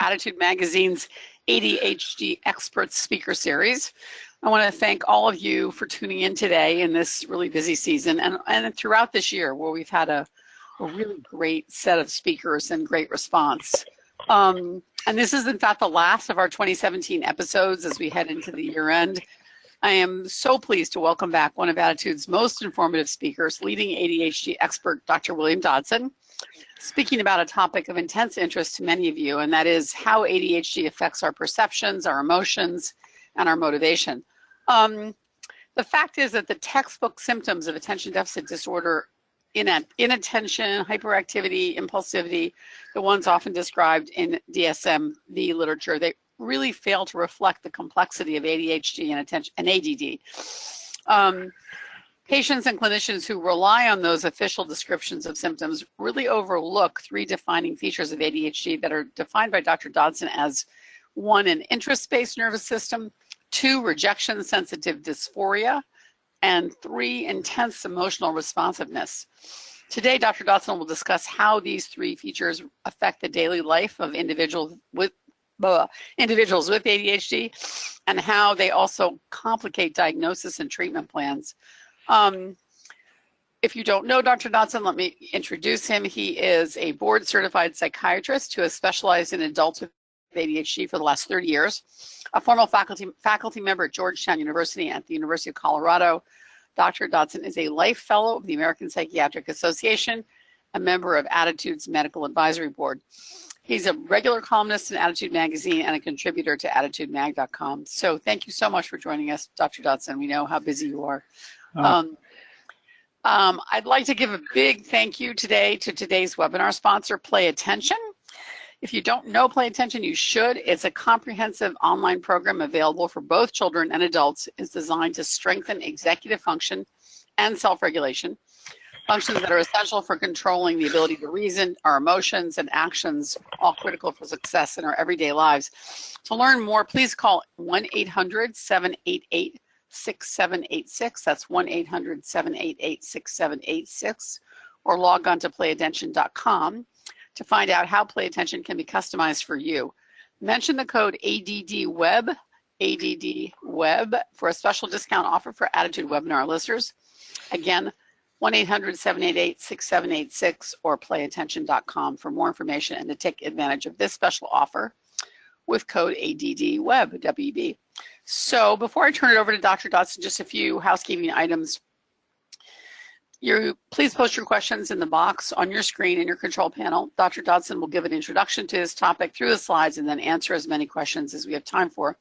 Attitude Magazine's ADHD Expert Speaker Series. I want to thank all of you for tuning in today in this really busy season and throughout this year where we've had a really great set of speakers and great response. And this is in fact the last of our 2017 episodes as we head into the year end. I am so pleased to welcome back one of Attitude's most informative speakers, leading ADHD expert, Dr. William Dodson, speaking about a topic of intense interest to many of you, and that is how ADHD affects our perceptions, our emotions, and our motivation. The fact is that the textbook symptoms of attention deficit disorder, inattention, hyperactivity, impulsivity, the ones often described in DSM-V literature, they really fail to reflect the complexity of ADHD and ADD. Patients and clinicians who rely on those official descriptions of symptoms really overlook three defining features of ADHD that are defined by Dr. Dodson as 1, an interest-based nervous system, 2, rejection-sensitive dysphoria, and 3, intense emotional responsiveness. Today, Dr. Dodson will discuss how these three features affect the daily life of individuals with ADHD and how they also complicate diagnosis and treatment plans. If you don't know Dr. Dodson, let me introduce him. He is a board-certified psychiatrist who has specialized in adults with ADHD for the last 30 years, a former faculty member at Georgetown University and at the University of Colorado. Dr. Dodson is a life fellow of the American Psychiatric Association, a member of Attitude's Medical Advisory Board. He's a regular columnist in Attitude Magazine and a contributor to AttitudeMag.com. So thank you so much for joining us, Dr. Dodson. We know how busy you are. I'd like to give a big thank you today to today's webinar sponsor, Play Attention. If you don't know Play Attention, you should. It's a comprehensive online program available for both children and adults. It's designed to strengthen executive function and self-regulation, functions that are essential for controlling the ability to reason, our emotions and actions, all critical for success in our everyday lives. To learn more, please call 1-800-788-6786. That's 1-800-788-6786, or log on to playattention.com to find out how Play Attention can be customized for you. Mention the code ADDWEB, ADDWEB, for a special discount offer for Attitude webinar listeners. Again, 1-800-788-6786 or playattention.com for more information and to take advantage of this special offer with code ADDWEB, WEB. So before I turn it over to Dr. Dodson, just a few housekeeping items. Please post your questions in the box on your screen in your control panel. Dr. Dodson will give an introduction to his topic through the slides and then answer as many questions as we have time for.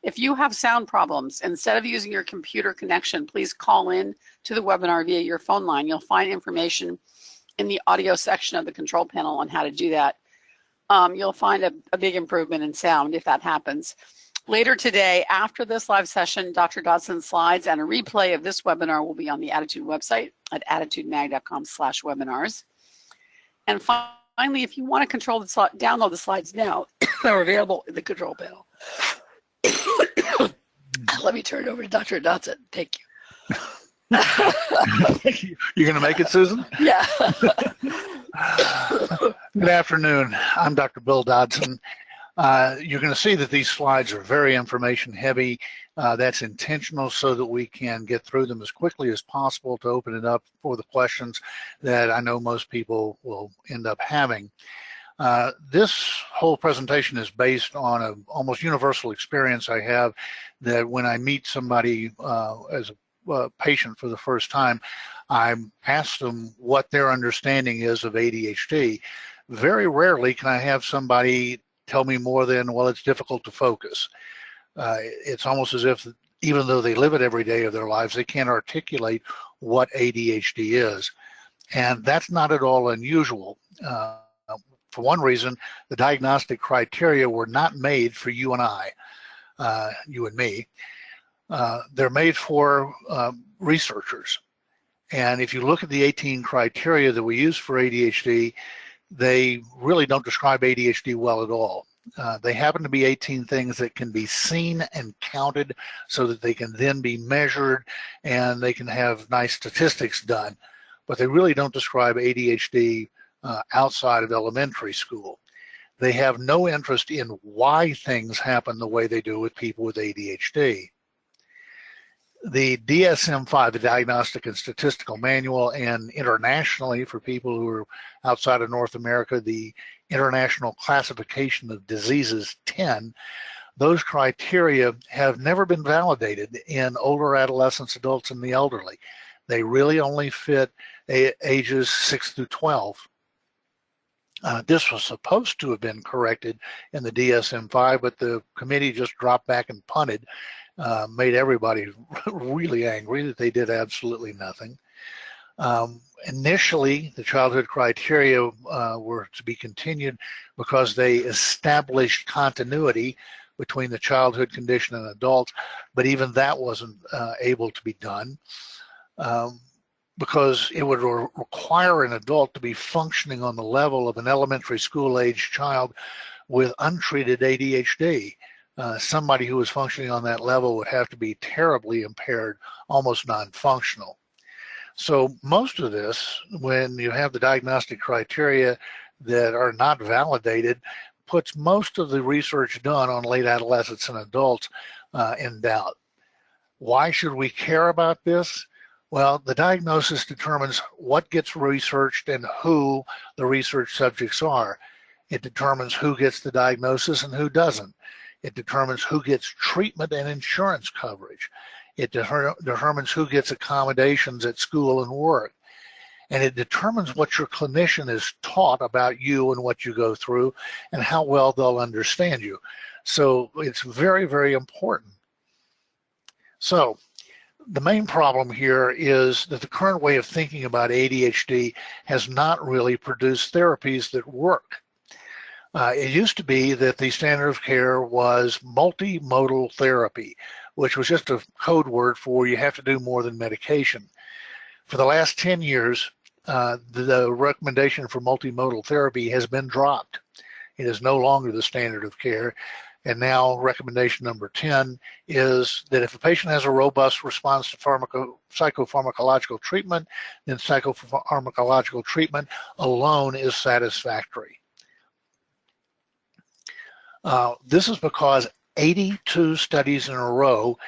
If you have sound problems, instead of using your computer connection, please call in to the webinar via your phone line. You'll find information in the audio section of the control panel on how to do that. You'll find a big improvement in sound if that happens. Later today, after this live session, Dr. Dodson's slides and a replay of this webinar will be on the Attitude website at attitudemag.com/webinars. And finally, if you want to download the slides now, they're available in the control panel. Let me turn it over to Dr. Dodson. Thank you. You're going to make it, Susan? Yeah. Good afternoon. I'm Dr. Bill Dodson. You're going to see that these slides are very information heavy. That's intentional so that we can get through them as quickly as possible to open it up for the questions that I know most people will end up having. This whole presentation is based on an almost universal experience I have, that when I meet somebody as a patient for the first time, I ask them what their understanding is of ADHD. Very rarely can I have somebody tell me more than, well, it's difficult to focus. It's almost as if, even though they live it every day of their lives, they can't articulate what ADHD is. And that's not at all unusual. For one reason, the diagnostic criteria were not made for you and I, you and me. They're made for researchers. And if you look at the 18 criteria that we use for ADHD, they really don't describe ADHD well at all. They happen to be 18 things that can be seen and counted so that they can then be measured and they can have nice statistics done. But they really don't describe ADHD outside of elementary school. They have no interest in why things happen the way they do with people with ADHD. The DSM-5, the Diagnostic and Statistical Manual, and internationally, for people who are outside of North America, the International Classification of Diseases 10, those criteria have never been validated in older adolescents, adults, and the elderly. They really only fit ages 6 through 12. This was supposed to have been corrected in the DSM-5, but the committee just dropped back and punted, made everybody really angry that they did absolutely nothing. Initially, the childhood criteria were to be continued because they established continuity between the childhood condition and adults, but even that wasn't able to be done because it would require an adult to be functioning on the level of an elementary school age child with untreated ADHD. Somebody who was functioning on that level would have to be terribly impaired, almost non-functional. So most of this, when you have the diagnostic criteria that are not validated, puts most of the research done on late adolescents and adults in doubt. Why should we care about this? Well, the diagnosis determines what gets researched and who the research subjects are. It determines who gets the diagnosis and who doesn't. It determines who gets treatment and insurance coverage. It determines who gets accommodations at school and work. And it determines what your clinician is taught about you and what you go through and how well they'll understand you. So it's very, very important. So the main problem here is that the current way of thinking about ADHD has not really produced therapies that work. It used to be that the standard of care was multimodal therapy, which was just a code word for you have to do more than medication. For the last 10 years, the recommendation for multimodal therapy has been dropped. It is no longer the standard of care. And now recommendation number 10 is that if a patient has a robust response to psychopharmacological treatment, then psychopharmacological treatment alone is satisfactory. This is because 82 studies in a row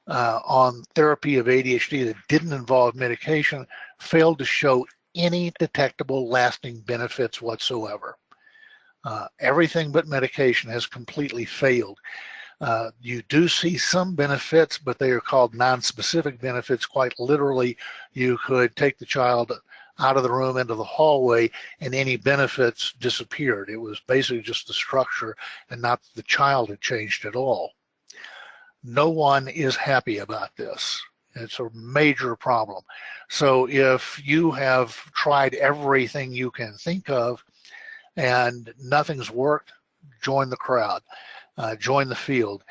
on therapy of ADHD that didn't involve medication failed to show any detectable lasting benefits whatsoever. Everything but medication has completely failed. You do see some benefits, but they are called non-specific benefits. Quite literally, you could take the child out of the room into the hallway and any benefits disappeared. It was basically just the structure and not the child had changed at all. No one is happy about this. It's a major problem. So if you have tried everything you can think of and nothing's worked, join the crowd, join the field.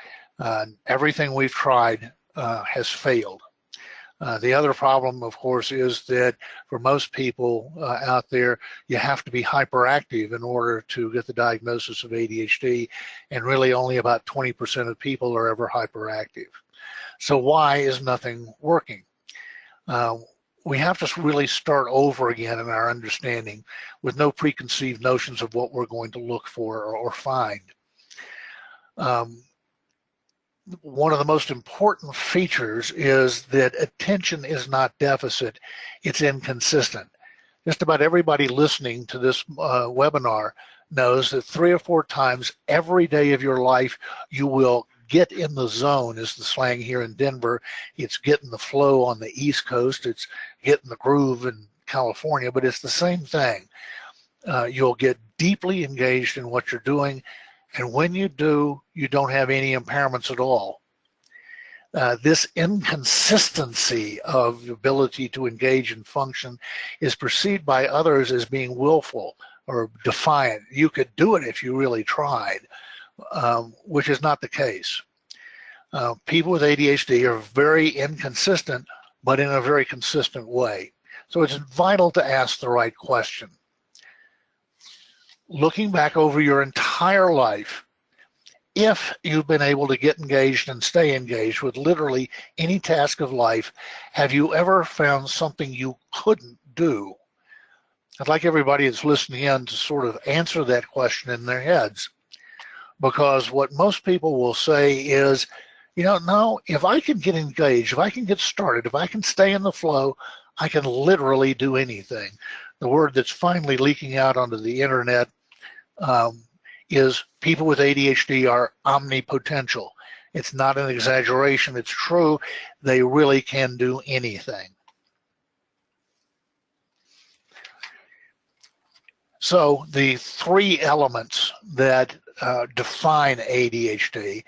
Everything we've tried has failed. The other problem, of course, is that for most people out there, you have to be hyperactive in order to get the diagnosis of ADHD, and really only about 20% of people are ever hyperactive. So why is nothing working? We have to really start over again in our understanding with no preconceived notions of what we're going to look for or find. One of the most important features is that attention is not deficit, it's inconsistent. Just about everybody listening to this webinar knows that 3 or 4 times every day of your life you will get in the zone, is the slang here in Denver. It's getting the flow on the East Coast, it's getting the groove in California, but it's the same thing. You'll get deeply engaged in what you're doing, and when you do, you don't have any impairments at all. This inconsistency of ability to engage and function is perceived by others as being willful or defiant. You could do it if you really tried, which is not the case. People with ADHD are very inconsistent, but in a very consistent way. So it's vital to ask the right question. Looking back over your entire life, if you've been able to get engaged and stay engaged with literally any task of life, have you ever found something you couldn't do? I'd like everybody that's listening in to sort of answer that question in their heads, because what most people will say is, no, if I can get engaged, if I can get started, if I can stay in the flow, I can literally do anything. The word that's finally leaking out onto the internet is people with ADHD are omnipotential. It's not an exaggeration. It's true. They really can do anything. So the three elements that define ADHD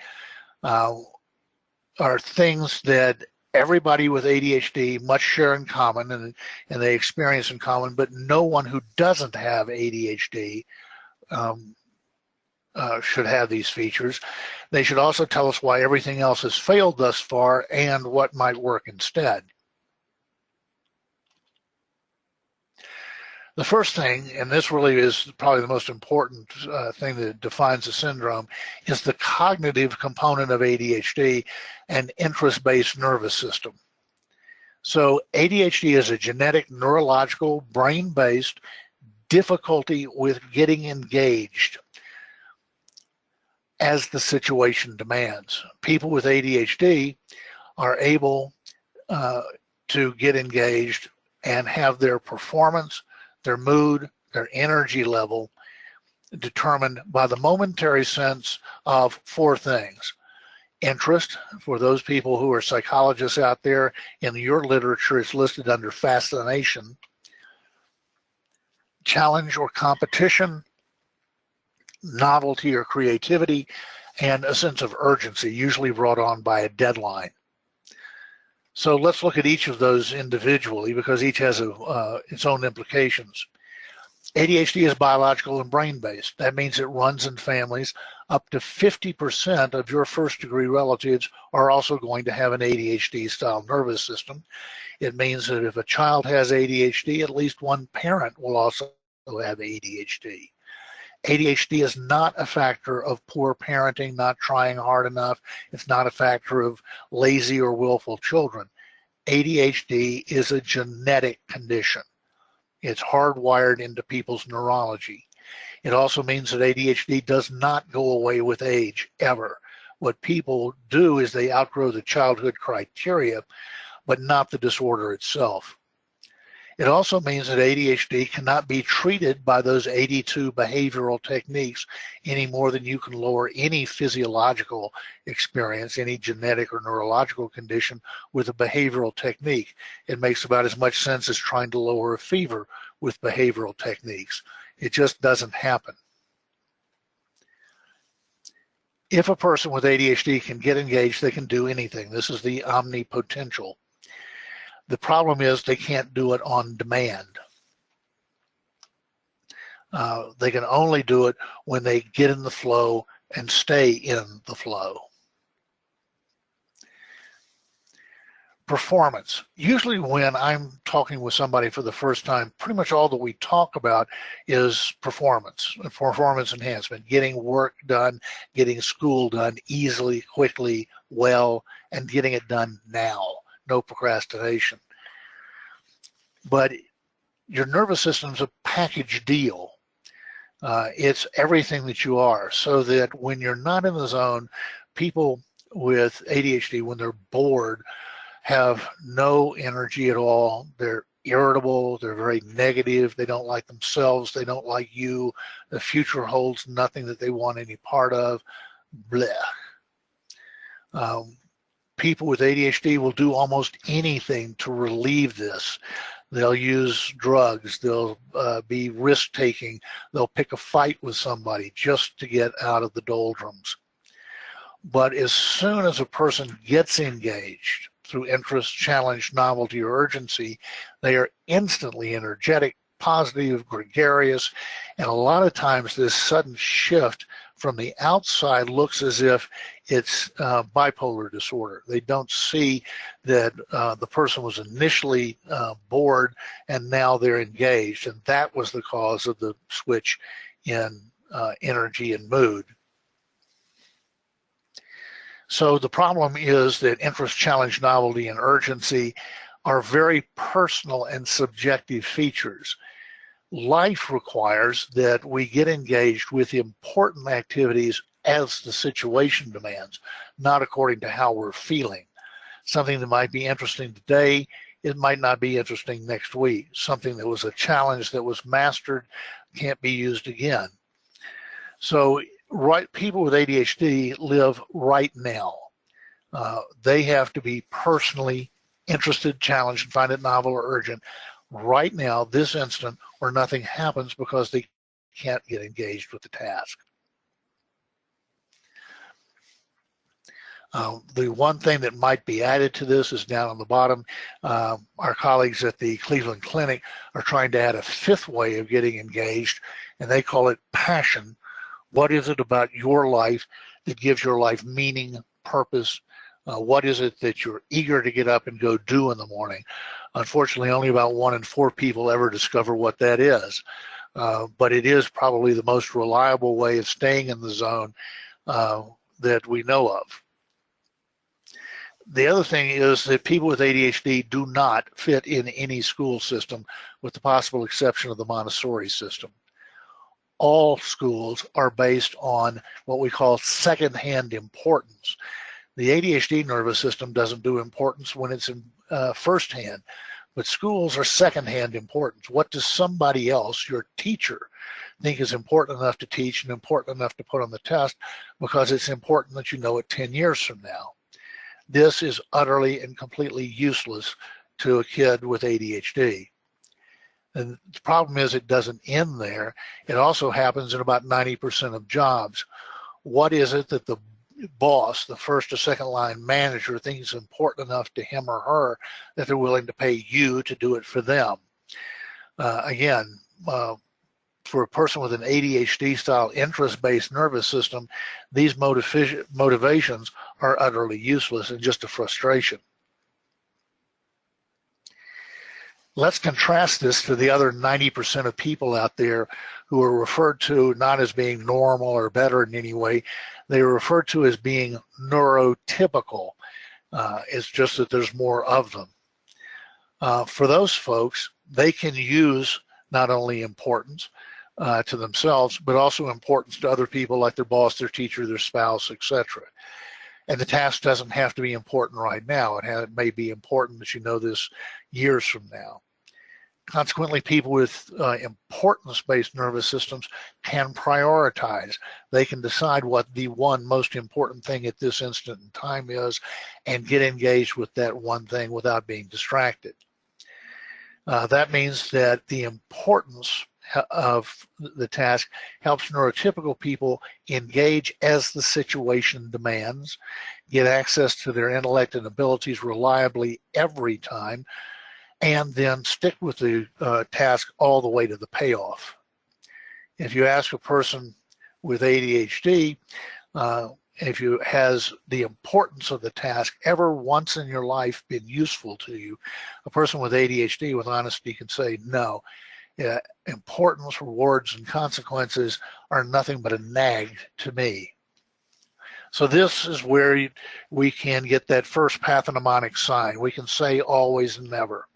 are things that everybody with ADHD must share in common, and they experience in common, but no one who doesn't have ADHD should have these features. They should also tell us why everything else has failed thus far and what might work instead. The first thing, and this really is probably the most important thing that defines the syndrome, is the cognitive component of ADHD and interest-based nervous system. So ADHD is a genetic, neurological, brain-based difficulty with getting engaged as the situation demands. People with ADHD are able to get engaged and have their performance, their mood, their energy level determined by the momentary sense of four things. Interest, for those people who are psychologists out there, in your literature it's listed under fascination. Challenge or competition, novelty or creativity, and a sense of urgency, usually brought on by a deadline. So let's look at each of those individually, because each has its own implications. ADHD is biological and brain-based. That means it runs in families. Up to 50% of your first-degree relatives are also going to have an ADHD-style nervous system. It means that if a child has ADHD, at least one parent will also have ADHD. ADHD is not a factor of poor parenting, not trying hard enough. It's not a factor of lazy or willful children. ADHD is a genetic condition. It's hardwired into people's neurology. It also means that ADHD does not go away with age, ever. What people do is they outgrow the childhood criteria, but not the disorder itself. It also means that ADHD cannot be treated by those 82 behavioral techniques any more than you can lower any physiological experience, any genetic or neurological condition, with a behavioral technique. It makes about as much sense as trying to lower a fever with behavioral techniques. It just doesn't happen. If a person with ADHD can get engaged, they can do anything. This is the omnipotential. The problem is they can't do it on demand. They can only do it when they get in the flow and stay in the flow. Performance. Usually when I'm talking with somebody for the first time, pretty much all that we talk about is performance enhancement, getting work done, getting school done easily, quickly, well, and getting it done now. No procrastination. But your nervous system's a package deal. It's everything that you are, so that when you're not in the zone, people with ADHD, when they're bored, have no energy at all. They're irritable, they're very negative, they don't like themselves, they don't like you, the future holds nothing that they want any part of, bleh. People with ADHD will do almost anything to relieve this. They'll use drugs, they'll be risk-taking, they'll pick a fight with somebody just to get out of the doldrums. But as soon as a person gets engaged through interest, challenge, novelty, or urgency, they are instantly energetic, positive, gregarious, and a lot of times this sudden shift from the outside looks as if it's bipolar disorder. They don't see that the person was initially bored and now they're engaged, and that was the cause of the switch in energy and mood. So the problem is that interest, challenge, novelty, and urgency are very personal and subjective features. Life requires that we get engaged with important activities as the situation demands, not according to how we're feeling. Something that might be interesting today, it might not be interesting next week. Something that was a challenge that was mastered can't be used again. So people with ADHD live right now. They have to be personally interested, challenged, and find it novel or urgent right now, this instant, or nothing happens because they can't get engaged with the task. The one thing that might be added to this is down on the bottom. Our colleagues at the Cleveland Clinic are trying to add a fifth way of getting engaged, and they call it passion. What is it about your life that gives your life meaning, purpose? What is it that you're eager to get up and go do in the morning? Unfortunately, only about 1 in 4 people ever discover what that is. But it is probably the most reliable way of staying in the zone that we know of. The other thing is that people with ADHD do not fit in any school system, with the possible exception of the Montessori system. All schools are based on what we call second-hand importance. The ADHD nervous system doesn't do importance when it's in first-hand, but schools are second-hand importance. What does somebody else, your teacher, think is important enough to teach and important enough to put on the test because it's important that you know it 10 years from now? This is utterly and completely useless to a kid with ADHD. And the problem is it doesn't end there. It also happens in about 90% of jobs. What is it that the boss, the first or second line manager, thinks is important enough to him or her that they're willing to pay you to do it for them? Again, for a person with an ADHD style interest-based nervous system, these motivations are utterly useless and just a frustration. Let's contrast this to the other 90% of people out there who are referred to not as being normal or better in any way. They are referred to as being neurotypical. It's just that there's more of them. For those folks, they can use not only importance to themselves, but also importance to other people like their boss, their teacher, their spouse, etc. And the task doesn't have to be important right now. It may be important that you know this years from now. Consequently, people with importance-based nervous systems can prioritize. They can decide what the one most important thing at this instant in time is and get engaged with that one thing without being distracted. That means that the importance of the task helps neurotypical people engage as the situation demands, get access to their intellect and abilities reliably every time, and then stick with the task all the way to the payoff. If you ask a person with ADHD if you has the importance of the task ever once in your life been useful to you, a person with ADHD with honesty can say no. Importance, rewards, and consequences are nothing but a nag to me. So this is where we can get that first pathognomonic sign. We can say always and never.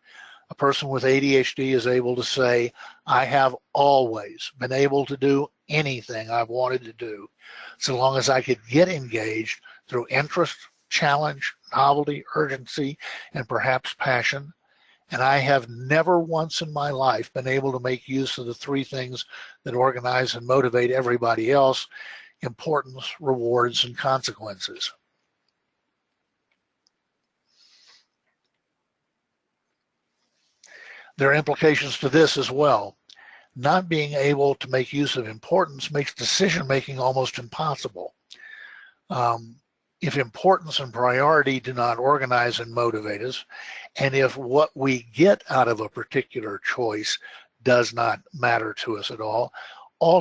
A person with ADHD is able to say, I have always been able to do anything I've wanted to do, so long as I could get engaged through interest, challenge, novelty, urgency, and perhaps passion. And I have never once in my life been able to make use of the three things that organize and motivate everybody else: importance, rewards, and consequences. There are implications to this as well. Not being able to make use of importance makes decision-making almost impossible. If importance and priority do not organize and motivate us, and if what we get out of a particular choice does not matter to us at all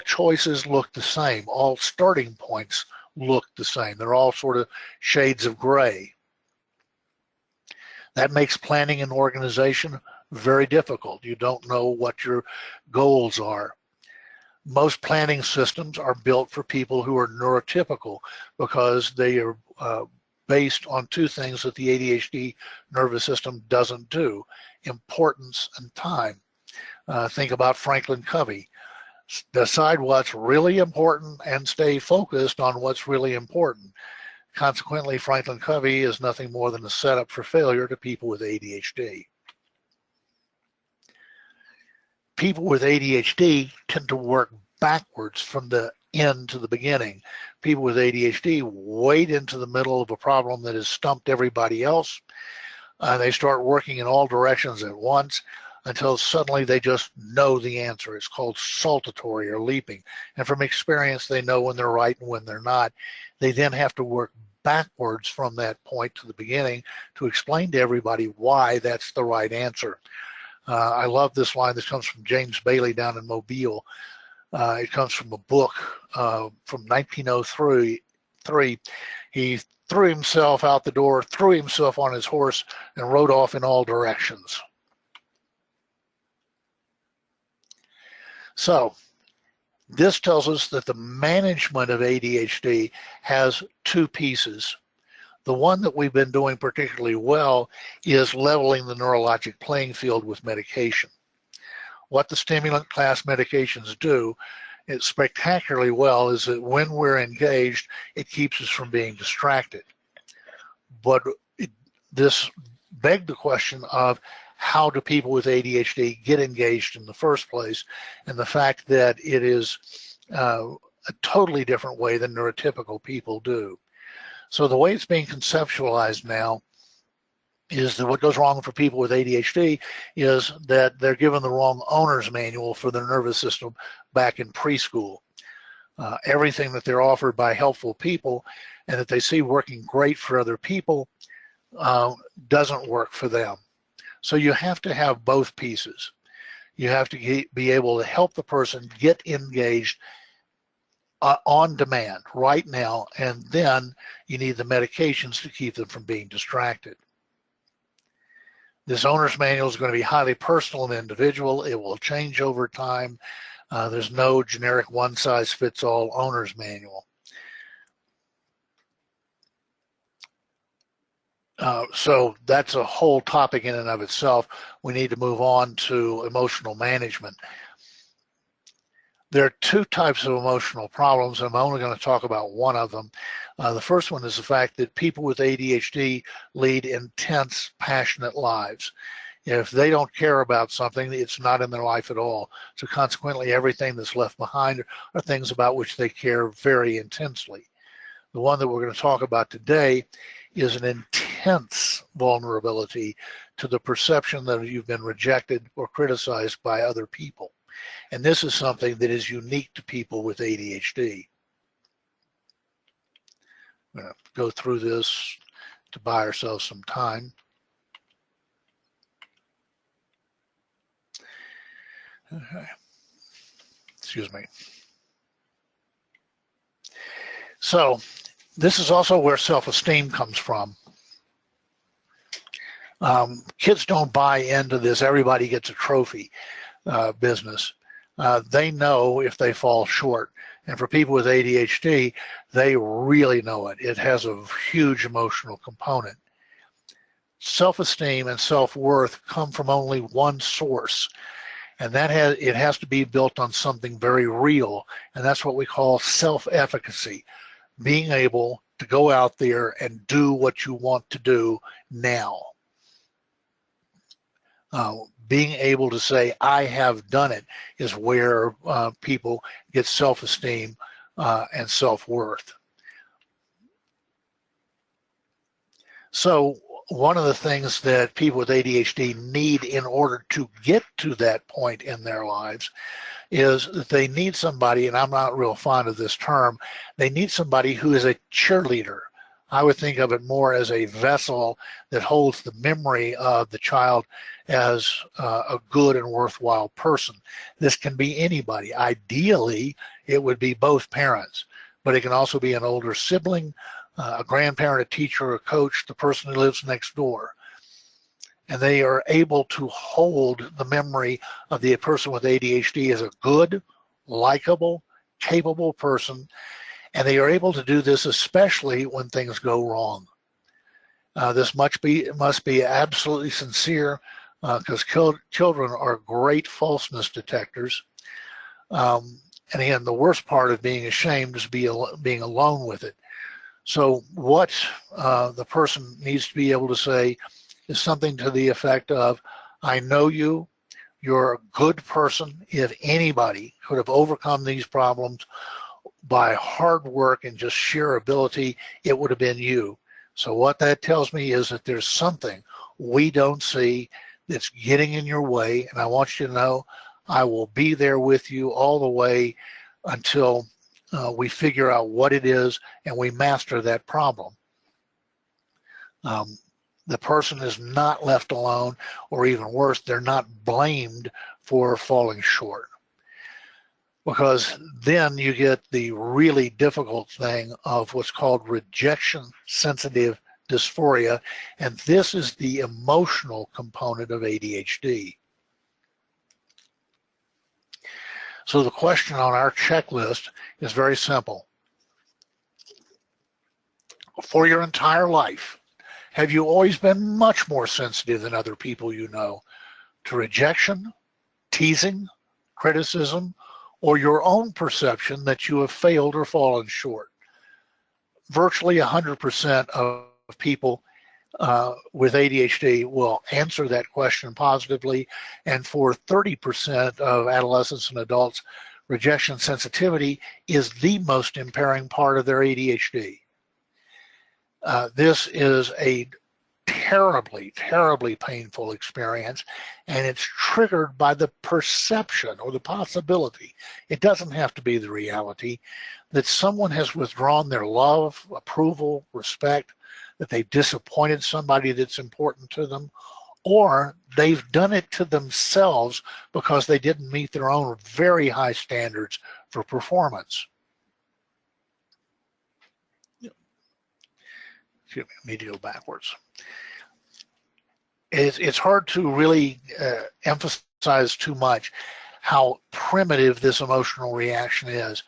choices look the same. All starting points look the same. They're all sort of shades of gray. That makes planning and organization very difficult. You don't know what your goals are. Most planning systems are built for people who are neurotypical because they are based on two things that the ADHD nervous system doesn't do: importance and time. Think about Franklin Covey. Decide what's really important and stay focused on what's really important. Consequently, Franklin Covey is nothing more than a setup for failure to people with ADHD. People with ADHD tend to work backwards from the end to the beginning. People with ADHD wade into the middle of a problem that has stumped everybody else. They start working in all directions at once until suddenly they just know the answer. It's called saltatory or leaping. And from experience, they know when they're right and when they're not. They then have to work backwards from that point to the beginning to explain to everybody why that's the right answer. I love this line. This comes from James Bailey down in Mobile. It comes from a book from 1903. He threw himself out the door, threw himself on his horse, and rode off in all directions. So this tells us that the management of ADHD has two pieces. The one that we've been doing particularly well is leveling the neurologic playing field with medication. What the stimulant class medications do it spectacularly well is that when we're engaged, it keeps us from being distracted. But this begged the question of how do people with ADHD get engaged in the first place, and the fact that it is a totally different way than neurotypical people do. So the way it's being conceptualized now is that what goes wrong for people with ADHD is that they're given the wrong owner's manual for their nervous system back in preschool. Everything that they're offered by helpful people and that they see working great for other people doesn't work for them. So you have to have both pieces. You have to be able to help the person get engaged on demand right now, and then you need the medications to keep them from being distracted. This owner's manual is going to be highly personal and individual. It will change over time. There's no generic one-size-fits-all owner's manual. So that's a whole topic in and of itself. We need to move on to emotional management. There are two types of emotional problems, and I'm only going to talk about one of them. The first one is the fact that people with ADHD lead intense, passionate lives. If they don't care about something, it's not in their life at all. So consequently, everything that's left behind are things about which they care very intensely. The one that we're going to talk about today is an intense vulnerability to the perception that you've been rejected or criticized by other people. And this is something that is unique to people with ADHD. I'm going to go through this to buy ourselves some time. Okay. Excuse me. So this is also where self-esteem comes from. Kids don't buy into this everybody gets a trophy business. They know if they fall short. And for people with ADHD, they really know it. It has a huge emotional component. Self-esteem and self-worth come from only one source, and it has to be built on something very real, and that's what we call self-efficacy, being able to go out there and do what you want to do now. Being able to say, I have done it, is where people get self-esteem and self-worth. So one of the things that people with ADHD need in order to get to that point in their lives is that they need somebody, and I'm not real fond of this term, they need somebody who is a cheerleader. I would think of it more as a vessel that holds the memory of the child as a good and worthwhile person. This can be anybody. Ideally, it would be both parents, but it can also be an older sibling, a grandparent, a teacher, a coach, the person who lives next door. And they are able to hold the memory of the person with ADHD as a good, likable, capable person. And they are able to do this especially when things go wrong. This must be absolutely sincere. because children are great falseness detectors. And again, the worst part of being ashamed is being alone with it. So what the person needs to be able to say is something to the effect of, I know you, you're a good person. If anybody could have overcome these problems by hard work and just sheer ability, it would have been you. So what that tells me is that there's something we don't see that's getting in your way, and I want you to know I will be there with you all the way until we figure out what it is and we master that problem. The person is not left alone, or even worse, they're not blamed for falling short. Because then you get the really difficult thing of what's called rejection-sensitive dysphoria, and this is the emotional component of ADHD. So the question on our checklist is very simple. For your entire life, have you always been much more sensitive than other people you know to rejection, teasing, criticism, or your own perception that you have failed or fallen short? Virtually 100% of people with ADHD will answer that question positively, and for 30% of adolescents and adults, rejection sensitivity is the most impairing part of their ADHD. This is a terribly, terribly painful experience, and it's triggered by the perception or the possibility, it doesn't have to be the reality, that someone has withdrawn their love, approval, respect, that they've disappointed somebody that's important to them, or they've done it to themselves because they didn't meet their own very high standards for performance. Excuse me, I need to go backwards. It's hard to really emphasize too much how primitive this emotional reaction is.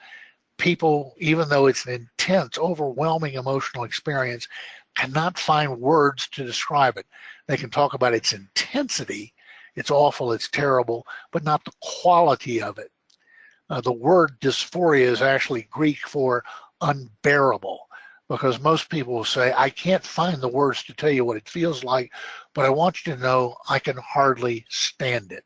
People, even though it's an intense, overwhelming emotional experience, cannot find words to describe it. They can talk about its intensity, it's awful, it's terrible, but not the quality of it. The word dysphoria is actually Greek for unbearable, because most people will say, I can't find the words to tell you what it feels like, but I want you to know I can hardly stand it.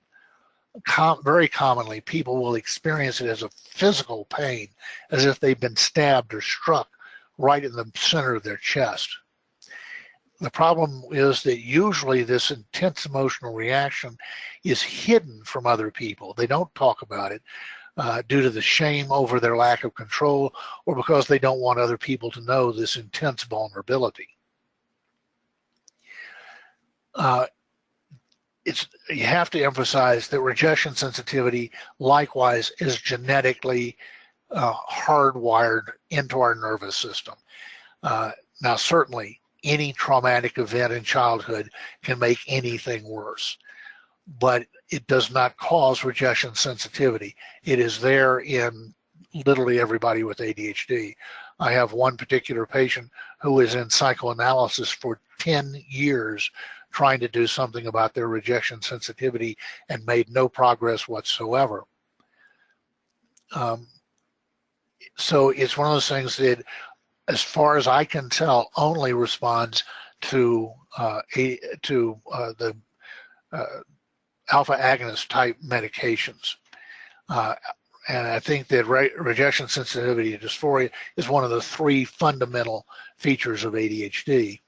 Very commonly, people will experience it as a physical pain, as if they've been stabbed or struck right in the center of their chest. The problem is that usually this intense emotional reaction is hidden from other people. They don't talk about it due to the shame over their lack of control, or because they don't want other people to know this intense vulnerability. You have to emphasize that rejection sensitivity likewise is genetically hardwired into our nervous system. Now certainly any traumatic event in childhood can make anything worse, but it does not cause rejection sensitivity. It is there in literally everybody with ADHD. I have one particular patient who is in psychoanalysis for 10 years trying to do something about their rejection sensitivity and made no progress whatsoever. So it's one of those things that, as far as I can tell, only responds to the alpha agonist type medications. And I think that rejection sensitivity to dysphoria is one of the three fundamental features of ADHD.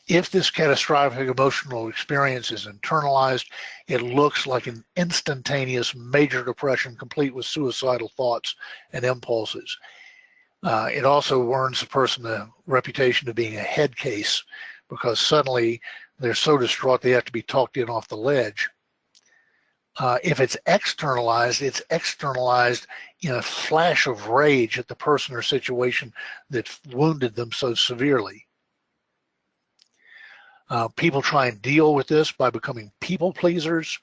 If this catastrophic emotional experience is internalized, it looks like an instantaneous major depression complete with suicidal thoughts and impulses. It also earns the person the reputation of being a head case, because suddenly they're so distraught they have to be talked in off the ledge. If it's externalized in a flash of rage at the person or situation that wounded them so severely. People try and deal with this by becoming people pleasers.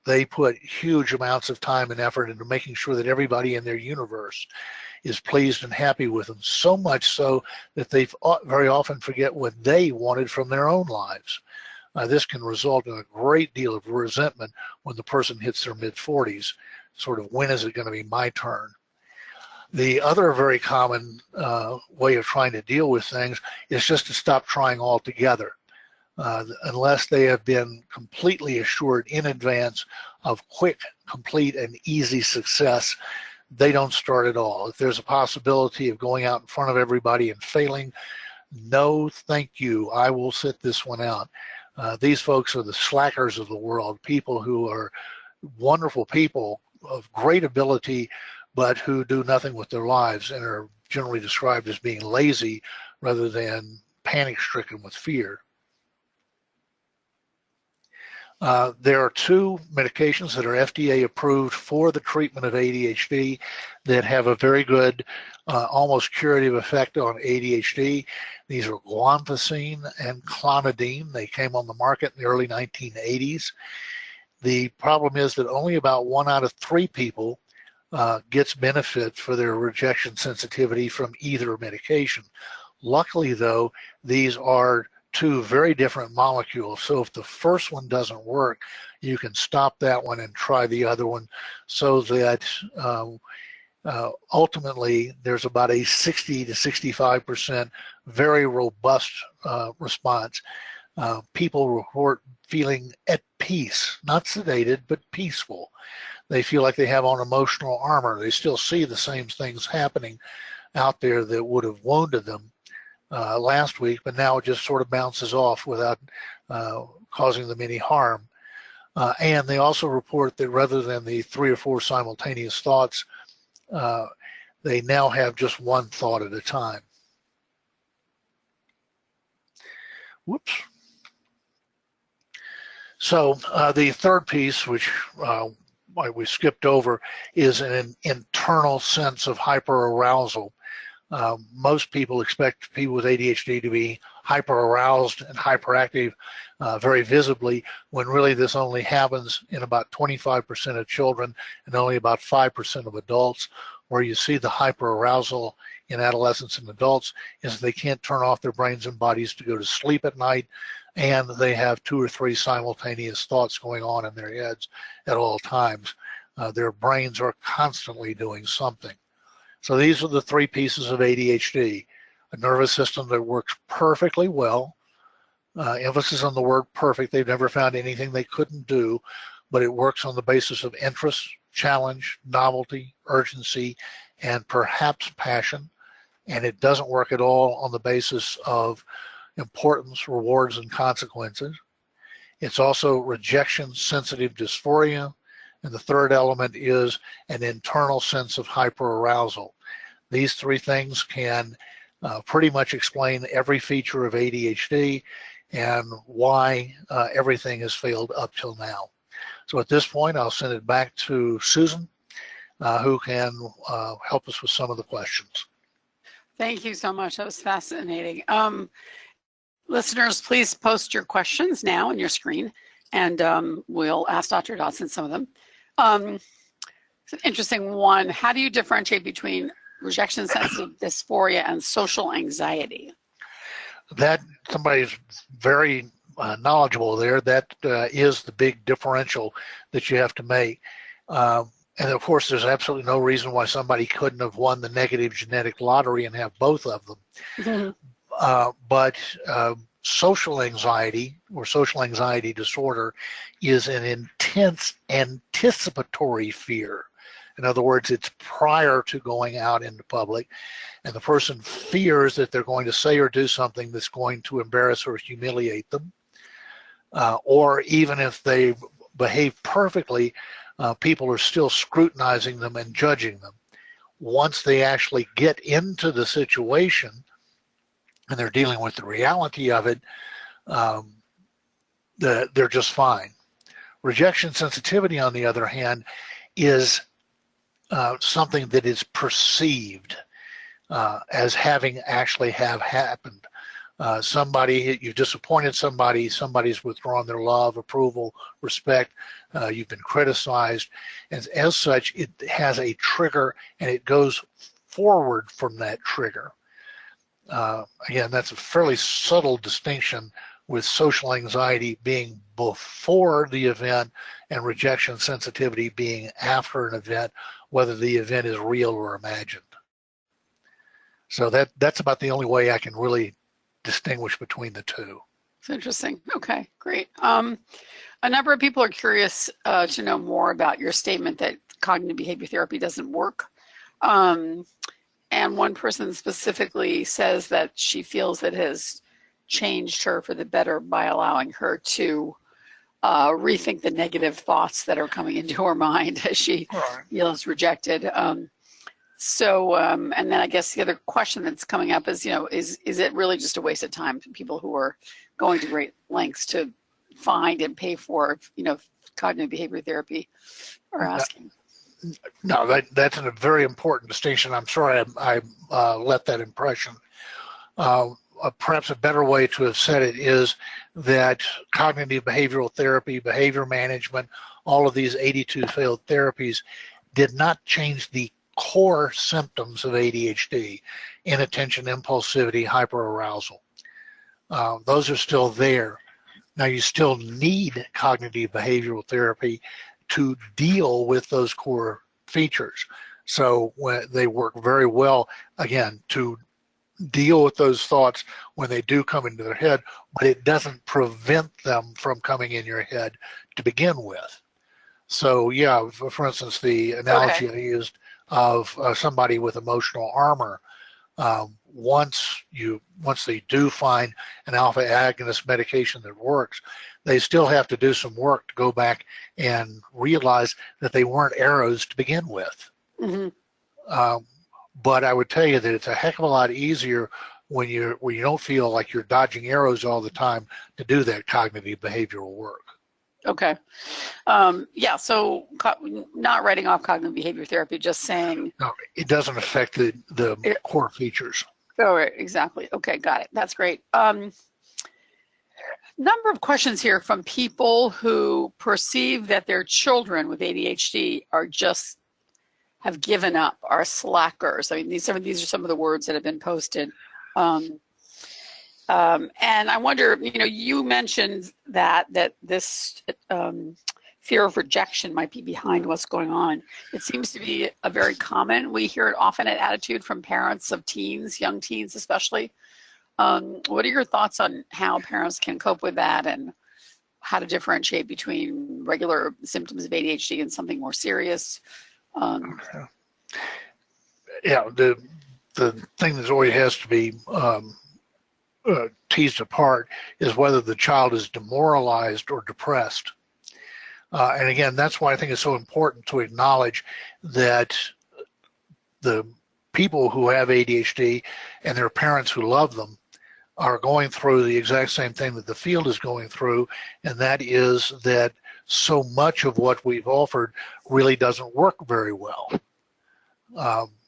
They put huge amounts of time and effort into making sure that everybody in their universe is pleased and happy with them, so much so that they very often forget what they wanted from their own lives. This can result in a great deal of resentment when the person hits their mid-40s, sort of, when is it going to be my turn? The other very common way of trying to deal with things is just to stop trying altogether. Unless they have been completely assured in advance of quick, complete, and easy success, they don't start at all. If there's a possibility of going out in front of everybody and failing, no thank you, I will sit this one out. These folks are the slackers of the world, people who are wonderful people of great ability, but who do nothing with their lives and are generally described as being lazy rather than panic-stricken with fear. There are two medications that are FDA approved for the treatment of ADHD that have a very good, almost curative effect on ADHD. These are guanfacine and clonidine. They came on the market in the early 1980s. The problem is that only about 1 out of 3 people gets benefit for their rejection sensitivity from either medication. Luckily, though, these are two very different molecules. So if the first one doesn't work, you can stop that one and try the other one, so that ultimately there's about a 60 to 65% very robust response. People report feeling at peace, not sedated, but peaceful. They feel like they have on emotional armor. They still see the same things happening out there that would have wounded them last week, but now it just sort of bounces off without causing them any harm. And they also report that rather than the 3 or 4 simultaneous thoughts, they now have just one thought at a time. Whoops. So the third piece, which we skipped over, is an internal sense of hyperarousal. Most people expect people with ADHD to be hyperaroused and hyperactive very visibly, when really this only happens in about 25% of children and only about 5% of adults. Where you see the hyperarousal in adolescents and adults is they can't turn off their brains and bodies to go to sleep at night, and they have 2 or 3 simultaneous thoughts going on in their heads at all times. Their brains are constantly doing something. So these are the 3 pieces of ADHD: a nervous system that works perfectly well, emphasis on the word perfect. They've never found anything they couldn't do, but it works on the basis of interest, challenge, novelty, urgency, and perhaps passion. And it doesn't work at all on the basis of importance, rewards, and consequences. It's also rejection sensitive dysphoria. And the third element is an internal sense of hyperarousal. These 3 things can pretty much explain every feature of ADHD and why everything has failed up till now. So at this point, I'll send it back to Susan, who can help us with some of the questions. Thank you so much. That was fascinating. Listeners, please post your questions now on your screen, and we'll ask Dr. Dodson some of them. It's an interesting one. How do you differentiate between rejection-sensitive dysphoria and social anxiety? That somebody's very knowledgeable there. That is the big differential that you have to make. And of course, there's absolutely no reason why somebody couldn't have won the negative genetic lottery and have both of them. Mm-hmm. But social anxiety or social anxiety disorder is an intense anticipatory fear. In other words, it's prior to going out into public, and the person fears that they're going to say or do something that's going to embarrass or humiliate them. Or even if they behave perfectly, people are still scrutinizing them and judging them. Once they actually get into the situation and they're dealing with the reality of it, they're just fine. Rejection sensitivity, on the other hand, is something that is perceived as having actually have happened. You've disappointed somebody, somebody's withdrawn their love, approval, respect, you've been criticized, and as such, it has a trigger and it goes forward from that trigger. Again, that's a fairly subtle distinction, with social anxiety being before the event and rejection sensitivity being after an event, whether the event is real or imagined. So that's about the only way I can really distinguish between the two. It's interesting. Okay, great. A number of people are curious to know more about your statement that cognitive behavior therapy doesn't work. And one person specifically says that she feels it has changed her for the better by allowing her to rethink the negative thoughts that are coming into her mind as she feels rejected. And then I guess the other question that's coming up is, is it really just a waste of time for people who are going to great lengths to find and pay for, cognitive behavior therapy, are asking? No, that's a very important distinction. I'm sorry I let that impression. Perhaps a better way to have said it is that cognitive behavioral therapy, behavior management, all of these 82 failed therapies did not change the core symptoms of ADHD: inattention, impulsivity, hyperarousal. Those are still there. Now, you still need cognitive behavioral therapy to deal with those core features. So they work very well, again, to deal with those thoughts when they do come into their head, but it doesn't prevent them from coming in your head to begin with. So yeah, for instance, the analogy I used of somebody with emotional armor, once they do find an alpha agonist medication that works, they still have to do some work to go back and realize that they weren't arrows to begin with. Mm-hmm. But I would tell you that it's a heck of a lot easier when you don't feel like you're dodging arrows all the time to do that cognitive behavioral work. Okay. So not writing off cognitive behavior therapy, just saying. No, it doesn't affect the core features. Oh, right, exactly. Okay, got it. That's great. Number of questions here from people who perceive that their children with ADHD have given up, are slackers. I mean, these are some of the words that have been posted. And I wonder, you mentioned that this fear of rejection might be behind what's going on. It seems to be a very common, we hear it often at Attitude from parents of teens, young teens especially. What are your thoughts on how parents can cope with that and how to differentiate between regular symptoms of ADHD and something more serious? The thing that always has to be teased apart is whether the child is demoralized or depressed. And again, that's why I think it's so important to acknowledge that the people who have ADHD and their parents who love them are going through the exact same thing that the field is going through, and that is that so much of what we've offered really doesn't work very well.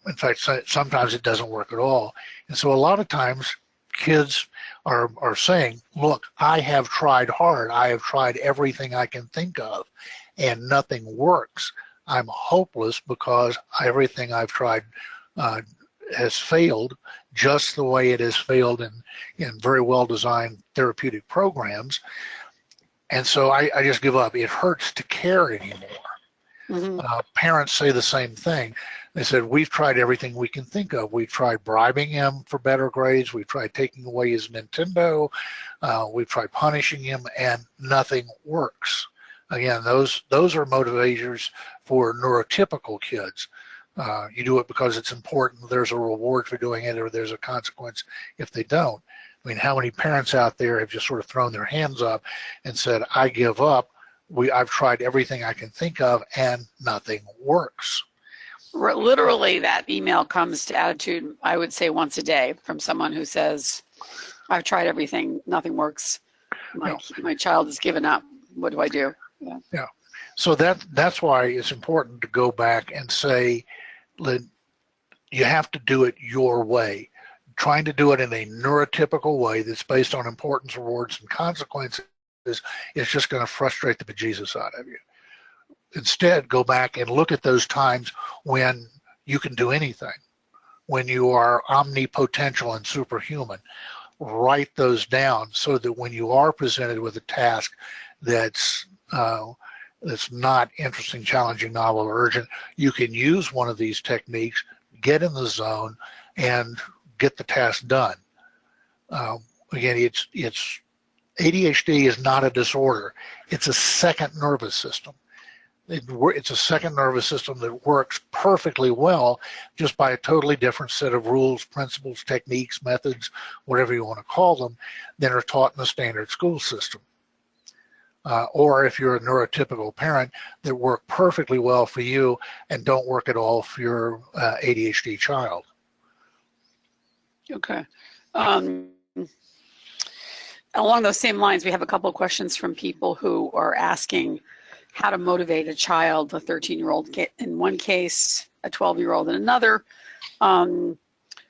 In fact, sometimes it doesn't work at all. And so a lot of times kids are saying, look, I have tried hard. I have tried everything I can think of, and nothing works. I'm hopeless because everything I've tried has failed, just the way it has failed in very well-designed therapeutic programs. And so I just give up. It hurts to care anymore. Mm-hmm. Parents say the same thing. They said, we've tried everything we can think of. We've tried bribing him for better grades. We've tried taking away his Nintendo. We've tried punishing him, and nothing works. Again, those are motivators for neurotypical kids. You do it because it's important. There's a reward for doing it, or there's a consequence if they don't. I mean, how many parents out there have just sort of thrown their hands up and said, I give up. I've tried everything I can think of, and nothing works. Literally, that email comes to Attitude, I would say, once a day from someone who says, I've tried everything, nothing works. My child has given up. What do I do? Yeah. So that's why it's important to go back and say, you have to do it your way. Trying to do it in a neurotypical way that's based on importance, rewards, and consequences is just going to frustrate the bejesus out of you. Instead, go back and look at those times when you can do anything. when you are omnipotential and superhuman. Write those down so that when you are presented with a task that's not interesting, challenging, novel, or urgent, you can use one of these techniques, get in the zone, and get the task done. Again, it's ADHD is not a disorder. It's a second nervous system. It's a second nervous system that works perfectly well just by a totally different set of rules, principles, techniques, methods, whatever you want to call them, than are taught in the standard school system. Or if you're a neurotypical parent, that work perfectly well for you and don't work at all for your ADHD child. Okay. Along those same lines, we have a couple of questions from people who are asking how to motivate a child, a 13-year-old in one case, a 12-year-old in another,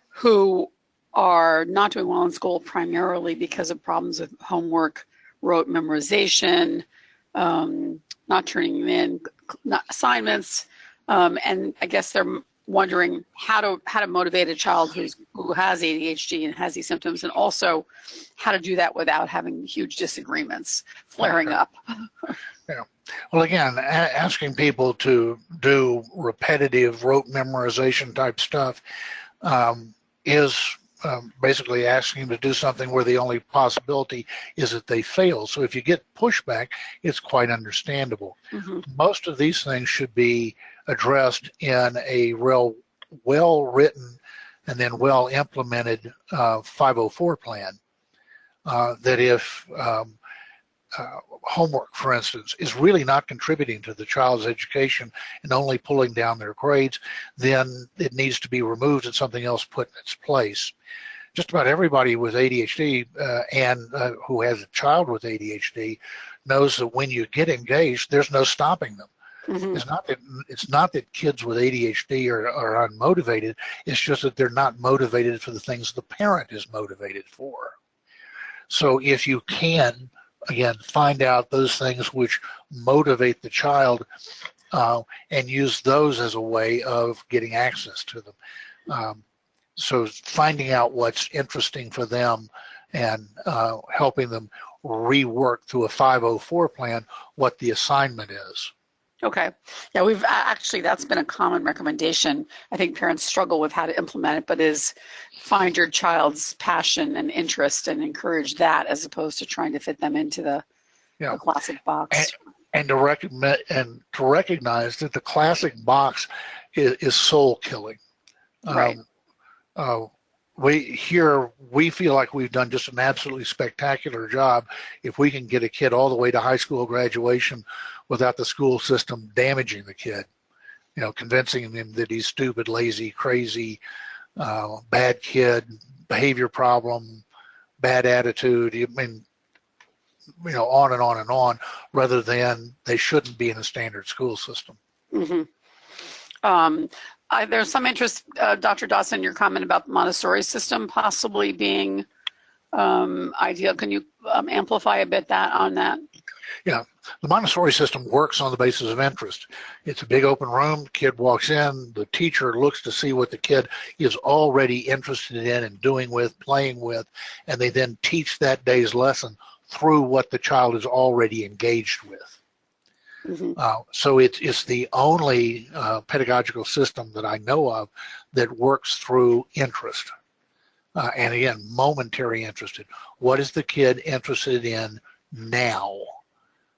who are not doing well in school primarily because of problems with homework, rote memorization, not turning in assignments, and I guess they're wondering how to motivate a child who has ADHD and has these symptoms, and also how to do that without having huge disagreements flaring up. Yeah. Well, again, asking people to do repetitive rote memorization type stuff is basically asking them to do something where the only possibility is that they fail. So if you get pushback, it's quite understandable. Mm-hmm. Most of these things should be addressed in a real well-written and then well-implemented 504 plan. That if homework, for instance, is really not contributing to the child's education and only pulling down their grades, then it needs to be removed and something else put in its place. Just about everybody with ADHD and who has a child with ADHD knows that when you get engaged, there's no stopping them. Mm-hmm. It's not that kids with ADHD are unmotivated. It's just that they're not motivated for the things the parent is motivated for. So if you can, again, find out those things which motivate the child and use those as a way of getting access to them. So finding out what's interesting for them and helping them rework through a 504 plan what the assignment is. Okay. Yeah, we've actually, that's been a common recommendation. I think parents struggle with how to implement it, but is find your child's passion and interest and encourage that as opposed to trying to fit them into the classic box. And to recognize that the classic box is soul killing. Right. We feel like we've done just an absolutely spectacular job if we can get a kid all the way to high school graduation without the school system damaging the kid, convincing him that he's stupid, lazy, crazy, bad kid, behavior problem, bad attitude. I mean, on and on and on, rather than they shouldn't be in a standard school system. Mm-hmm. There's some interest, Dr. Dodson, in your comment about the Montessori system possibly being ideal. Can you amplify a bit on that? Yeah, the Montessori system works on the basis of interest. It's a big open room. The kid walks in. The teacher looks to see what the kid is already interested in and doing with, playing with, and they then teach that day's lesson through what the child is already engaged with. Mm-hmm. So it's the only pedagogical system that I know of that works through interest. And again, momentary interest. What is the kid interested in now?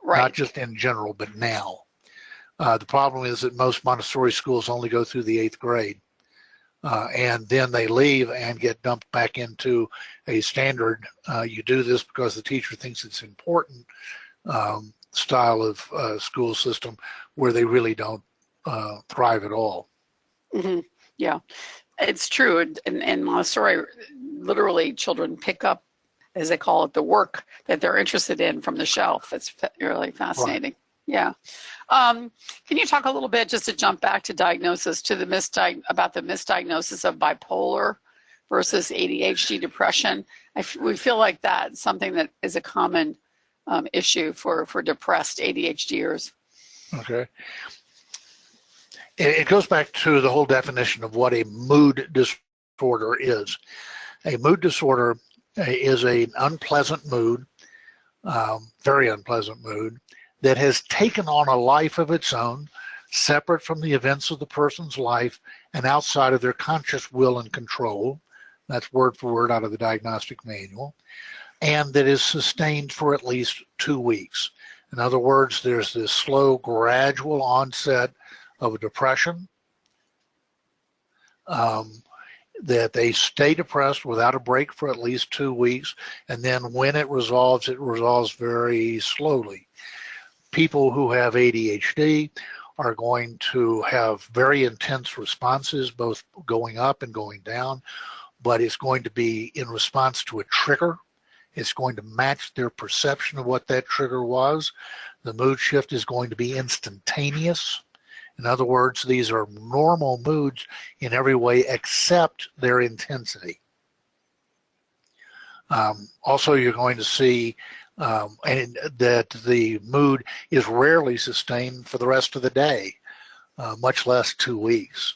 Right. Not just in general, but now. The problem is that most Montessori schools only go through the 8th grade. And then they leave and get dumped back into a standard, you do this because the teacher thinks it's important, style of school system where they really don't thrive at all. Mm-hmm. Yeah, it's true. In Montessori, literally children pick up, as they call it, the work that they're interested in from the shelf. It's really fascinating. Right. Yeah. Can you talk a little bit, just to jump back to diagnosis, to about the misdiagnosis of bipolar versus ADHD depression? We feel like that's something that is a common issue for depressed ADHDers. Okay. It goes back to the whole definition of what a mood disorder disorder is. A mood disorder is an unpleasant mood, very unpleasant mood, that has taken on a life of its own, separate from the events of the person's life and outside of their conscious will and control. That's word for word out of the Diagnostic Manual. And that is sustained for at least 2 weeks. In other words, there's this slow, gradual onset of a depression, that they stay depressed without a break for at least 2 weeks, and then when it resolves very slowly. People who have ADHD are going to have very intense responses, both going up and going down, but it's going to be in response to a trigger. It's going to match their perception of what that trigger was. The mood shift is going to be instantaneous. In other words, these are normal moods in every way except their intensity. Also, you're going to see that the mood is rarely sustained for the rest of the day, much less 2 weeks.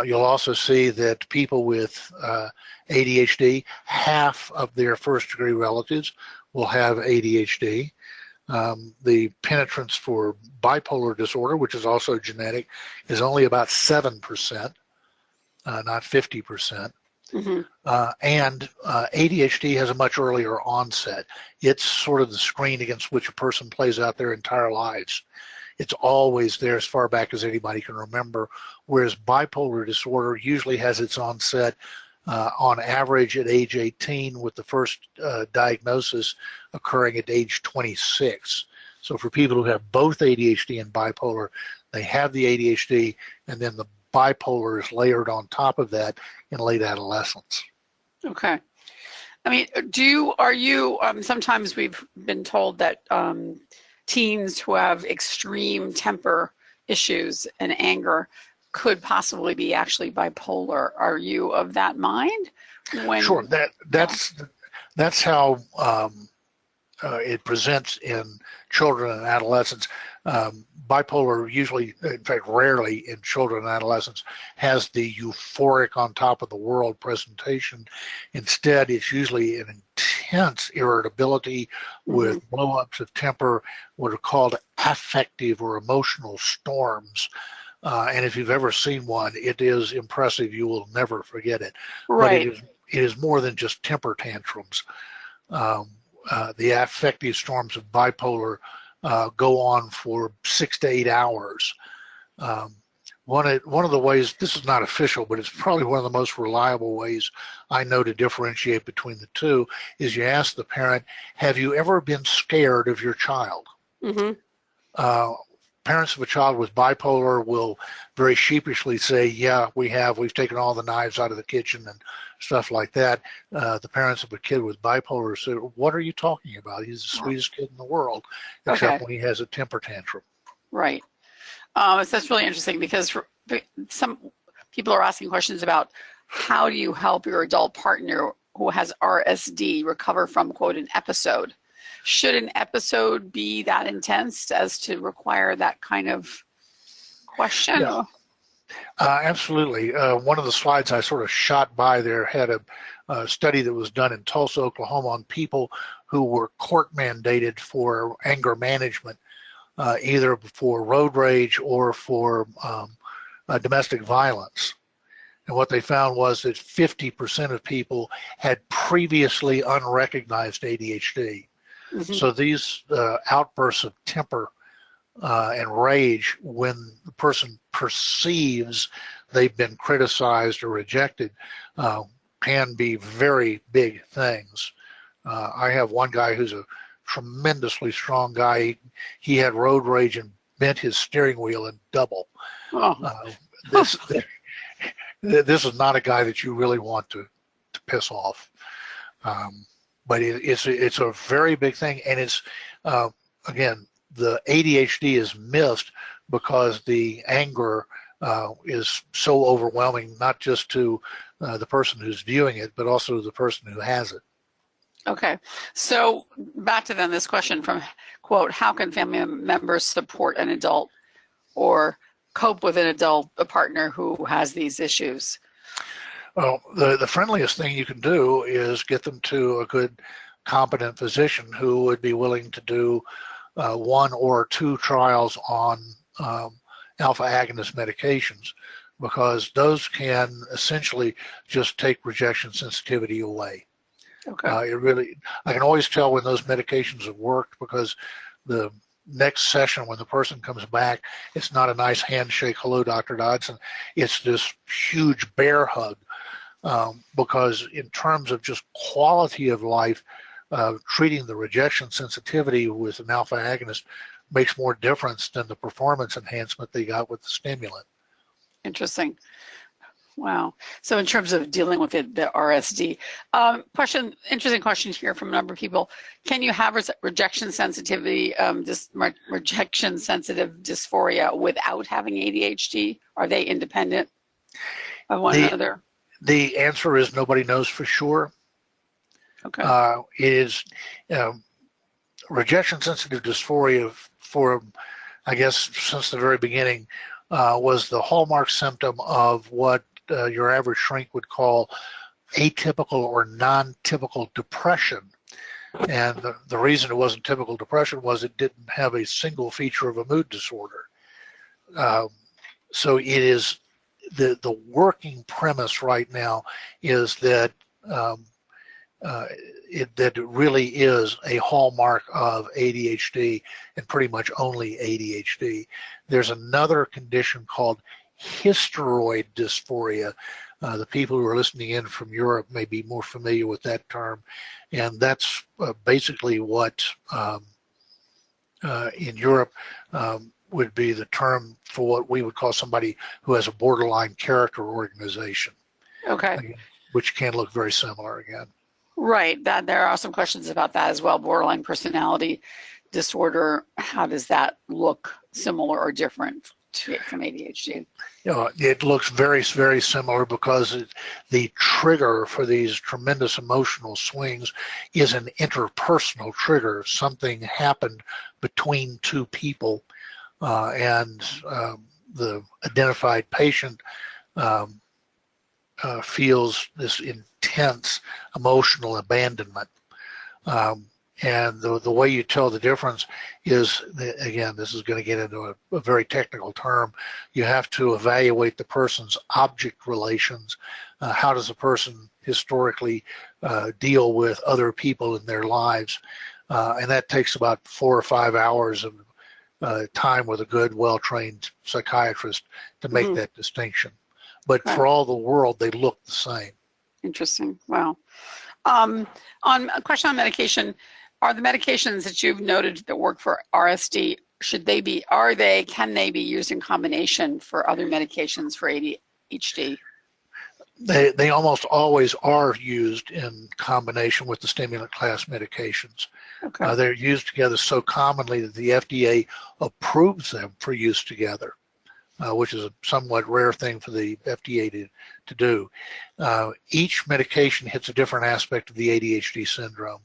You'll also see that people with ADHD, half of their first-degree relatives will have ADHD. The penetrance for bipolar disorder, which is also genetic, is only about 7%, not 50%. Mm-hmm. And ADHD has a much earlier onset. It's sort of the screen against which a person plays out their entire lives. It's always there as far back as anybody can remember, whereas bipolar disorder usually has its onset on average at age 18, with the first diagnosis occurring at age 26. So for people who have both ADHD and bipolar, they have the ADHD, and then the bipolar is layered on top of that in late adolescence. Okay. I mean, sometimes we've been told that teens who have extreme temper issues and anger could possibly be actually bipolar. Are you of that mind? Sure. That's how it presents in children and adolescents. Bipolar usually, in fact rarely in children and adolescents, has the euphoric on top of the world presentation. Instead, it's usually an intense irritability with blow-ups of temper, what are called affective or emotional storms. And if you've ever seen one, it is impressive. You will never forget it. Right. But it is more than just temper tantrums. The affective storms of bipolar go on for 6 to 8 hours. One of the ways, this is not official, but it's probably one of the most reliable ways I know to differentiate between the two, is you ask the parent, have you ever been scared of your child? Mm-hmm. Parents of a child with bipolar will very sheepishly say, yeah, we have. We've taken all the knives out of the kitchen and stuff like that. The parents of a kid with bipolar say, what are you talking about? He's the sweetest kid in the world, except when he has a temper tantrum. Right. So that's really interesting, because some people are asking questions about how do you help your adult partner who has RSD recover from, quote, an episode. Should an episode be that intense as to require that kind of question? Yeah. Absolutely. One of the slides I sort of shot by there had a study that was done in Tulsa, Oklahoma, on people who were court mandated for anger management, either for road rage or for domestic violence. And what they found was that 50% of people had previously unrecognized ADHD. Mm-hmm. So these outbursts of temper and rage, when the person perceives they've been criticized or rejected, can be very big things. I have one guy who's a tremendously strong guy. He had road rage and bent his steering wheel in double. This is not a guy that you really want to piss off. But it's a very big thing, and it's again, the ADHD is missed because the anger is so overwhelming, not just to the person who's viewing it, but also the person who has it. Okay, so back to then this question from, quote, how can family members support an adult or cope with a partner who has these issues? Well, the friendliest thing you can do is get them to a good, competent physician who would be willing to do 1 or 2 trials on alpha agonist medications, because those can essentially just take rejection sensitivity away. Okay. I can always tell when those medications have worked, because the next session when the person comes back, it's not a nice handshake, hello, Dr. Dodson. It's this huge bear hug, because in terms of just quality of life, treating the rejection sensitivity with an alpha agonist makes more difference than the performance enhancement they got with the stimulant. Interesting. Wow. So in terms of dealing with it, the RSD, interesting question here from a number of people. Can you have rejection sensitivity, rejection sensitive dysphoria without having ADHD? Are they independent of one another? The answer is nobody knows for sure. Okay. It is rejection sensitive dysphoria for, I guess, since the very beginning, was the hallmark symptom of what your average shrink would call atypical or non-typical depression. And the reason it wasn't typical depression was it didn't have a single feature of a mood disorder. So it is the working premise right now is that that it really is a hallmark of ADHD, and pretty much only ADHD. There's another condition called hysteroid dysphoria. The people who are listening in from Europe may be more familiar with that term, and that's basically what in Europe would be the term for what we would call somebody who has a borderline character organization. Okay. Which can look very similar again. Right. That there are some questions about that as well. Borderline personality disorder. How does that look similar or different from ADHD? It looks very, very similar, because the trigger for these tremendous emotional swings is an interpersonal trigger. Something happened between 2 people, and the identified patient feels this intense emotional abandonment. And the way you tell the difference is, again, this is going to get into a very technical term. You have to evaluate the person's object relations. How does a person historically deal with other people in their lives? And that takes about 4 or 5 hours of time with a good, well-trained psychiatrist to make that distinction. But for all the world, they look the same. Interesting. Wow. On a question on medication, are the medications that you've noted that work for RSD, can they be used in combination for other medications for ADHD? They almost always are used in combination with the stimulant class medications. Okay. They're used together so commonly that the FDA approves them for use together, which is a somewhat rare thing for the FDA to do. Each medication hits a different aspect of the ADHD syndrome.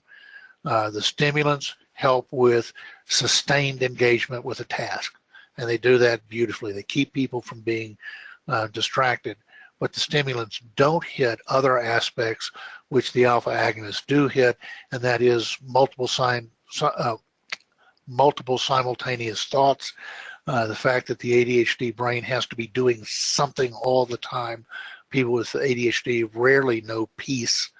The stimulants help with sustained engagement with a task, and they do that beautifully. They keep people from being distracted, but the stimulants don't hit other aspects which the alpha agonists do hit, and that is multiple simultaneous thoughts, the fact that the ADHD brain has to be doing something all the time. People with ADHD rarely know peace.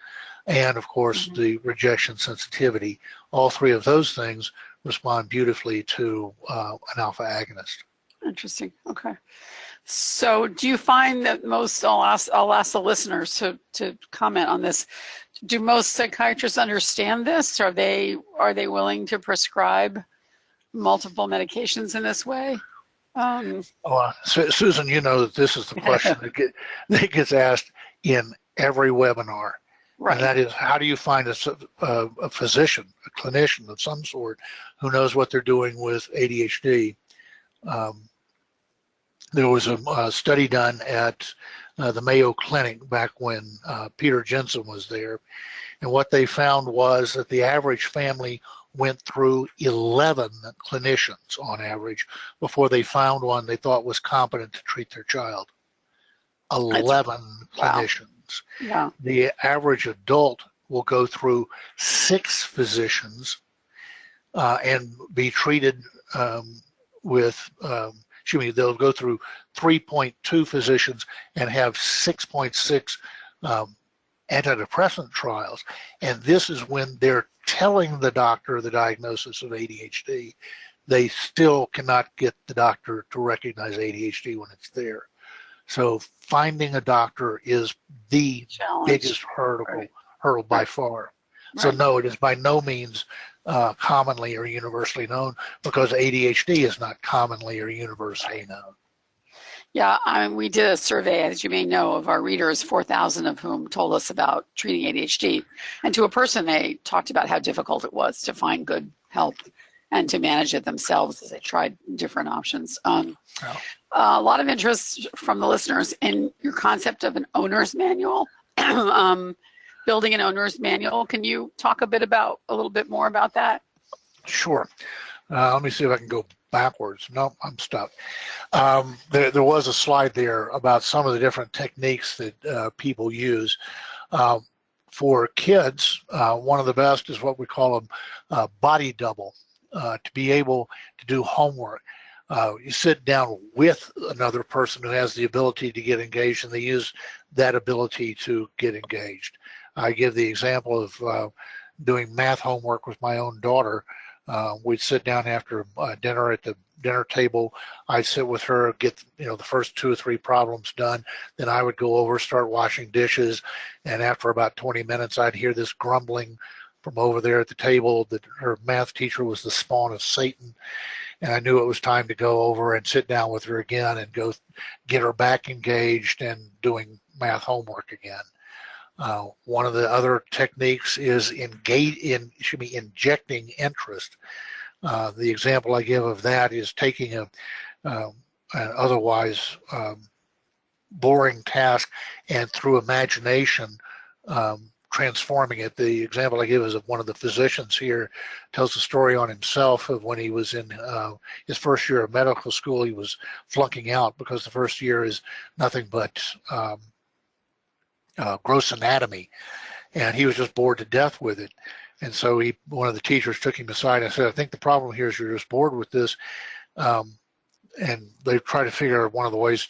And of course, the rejection sensitivity. All 3 of those things respond beautifully to an alpha agonist. Interesting. Okay. So do you find that I'll ask the listeners to comment on this. Do most psychiatrists understand this? Are they willing to prescribe multiple medications in this way? Susan, you know that this is the question that gets asked in every webinar. Right. And that is, how do you find a physician, a clinician of some sort, who knows what they're doing with ADHD? There was a study done at the Mayo Clinic back when Peter Jensen was there, and what they found was that the average family went through 11 clinicians on average before they found one they thought was competent to treat their child. 11 Wow. clinicians. Yeah. The average adult will go through 6 physicians and be treated with, they'll go through 3.2 physicians and have 6.6 antidepressant trials. And this is when they're telling the doctor the diagnosis of ADHD. They still cannot get the doctor to recognize ADHD when it's there. So finding a doctor is the biggest hurdle by far. So no, it is by no means commonly or universally known, because ADHD is not commonly or universally known. Yeah, we did a survey, as you may know, of our readers, 4,000 of whom told us about treating ADHD. And to a person, they talked about how difficult it was to find good help and to manage it themselves as they tried different options. A lot of interest from the listeners in your concept of an owner's manual, building an owner's manual. Can you talk a little bit more about that? Sure. Let me see if I can go backwards. No, I'm stuck. There was a slide there about some of the different techniques that people use. For kids, one of the best is what we call a body double, to be able to do homework. You sit down with another person who has the ability to get engaged, and they use that ability to get engaged. I give the example of doing math homework with my own daughter. We'd sit down after dinner at the dinner table. I'd sit with her, get the first 2 or 3 problems done. Then I would go over, start washing dishes, and after about 20 minutes, I'd hear this grumbling from over there at the table that her math teacher was the spawn of Satan. And I knew it was time to go over and sit down with her again and go get her back engaged and doing math homework again. One of the other techniques is injecting interest. The example I give of that is taking an otherwise boring task and through imagination transforming it. The example I give is of one of the physicians here, tells a story on himself of when he was in his first year of medical school. He was flunking out because the first year is nothing but gross anatomy, and he was just bored to death with it. And so one of the teachers took him aside and said, I think the problem here is you're just bored with this. And they try to figure out one of the ways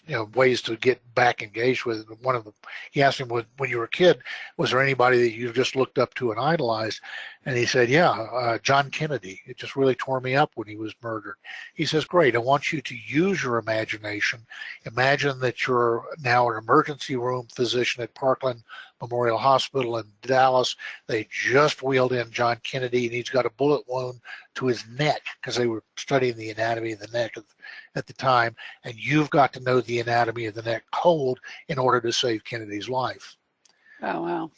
to get back engaged with it. He asked him, when you were a kid, was there anybody that you just looked up to and idolized? And he said, yeah, John Kennedy. It just really tore me up when he was murdered. He says, great, I want you to use your imagination. Imagine that you're now an emergency room physician at Parkland Memorial Hospital in Dallas. They just wheeled in John Kennedy, and he's got a bullet wound to his neck because they were studying the anatomy of the neck at the time, and you've got to know the anatomy of the neck cold in order to save Kennedy's life. Oh, wow.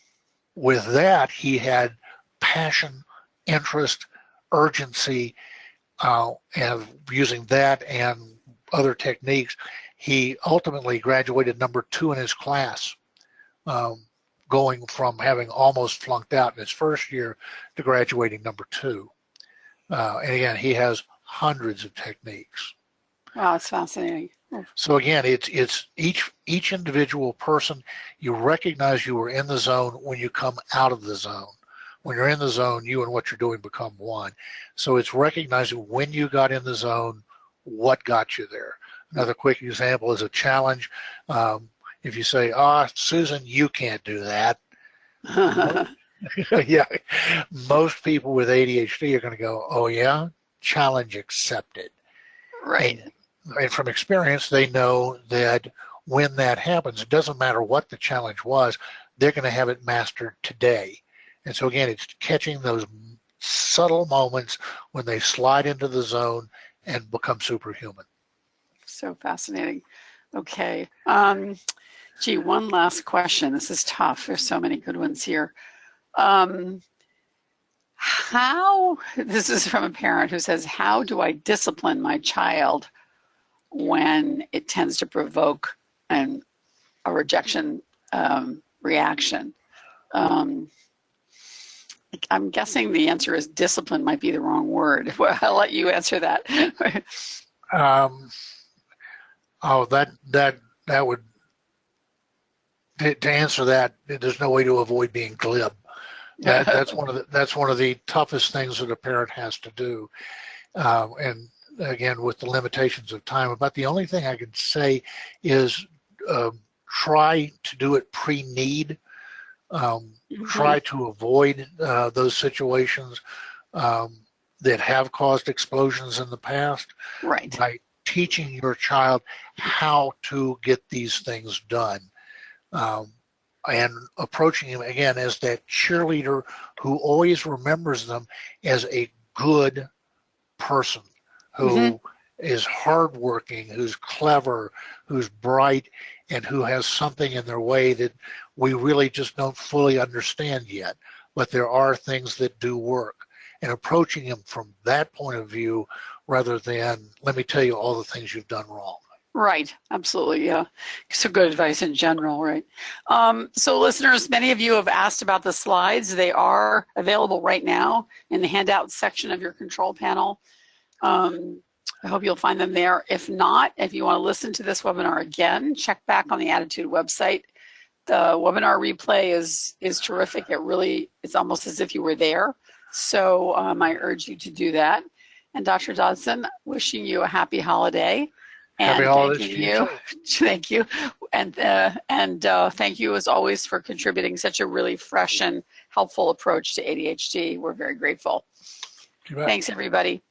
With that, he had passion, interest, urgency, and using that and other techniques, he ultimately graduated number 2 in his class, going from having almost flunked out in his first year to graduating number 2. And again, he has hundreds of techniques. Wow, it's fascinating. So again, it's each individual person. You recognize you were in the zone when you come out of the zone. When you're in the zone, you and what you're doing become one. So it's recognizing when you got in the zone, what got you there. Another quick example is a challenge. If you say, Susan, you can't do that. Yeah, most people with ADHD are going to go, oh yeah, challenge accepted. Right. And from experience, they know that when that happens, it doesn't matter what the challenge was, they're going to have it mastered today. And so again, it's catching those subtle moments when they slide into the zone and become superhuman. So fascinating. Okay. Gee, one last question. This is tough. There's so many good ones here. This is from a parent who says, how do I discipline my child when it tends to provoke a rejection reaction? I'm guessing the answer is discipline might be the wrong word. Well, I'll let you answer that. That would to answer that, there's no way to avoid being glib. That's one of the toughest things that a parent has to do. And again, with the limitations of time, about the only thing I can say is try to do it pre-need. Try to avoid those situations that have caused explosions in the past. Right. By teaching your child how to get these things done. And approaching him again as that cheerleader who always remembers them as a good person who is hardworking, who's clever, who's bright, and who has something in their way that we really just don't fully understand yet. But there are things that do work. And approaching him from that point of view rather than, let me tell you all the things you've done wrong. Right, absolutely, yeah. So good advice in general, right? So listeners, many of you have asked about the slides. They are available right now in the handout section of your control panel. I hope you'll find them there. If not, if you want to listen to this webinar again, check back on the Attitude website. The webinar replay is terrific. It's almost as if you were there. So I urge you to do that. And Dr. Dodson, wishing you a happy holiday. And happy holidays thanking you. Thank you. And thank you as always for contributing such a really fresh and helpful approach to ADHD. We're very grateful. Thanks, everybody.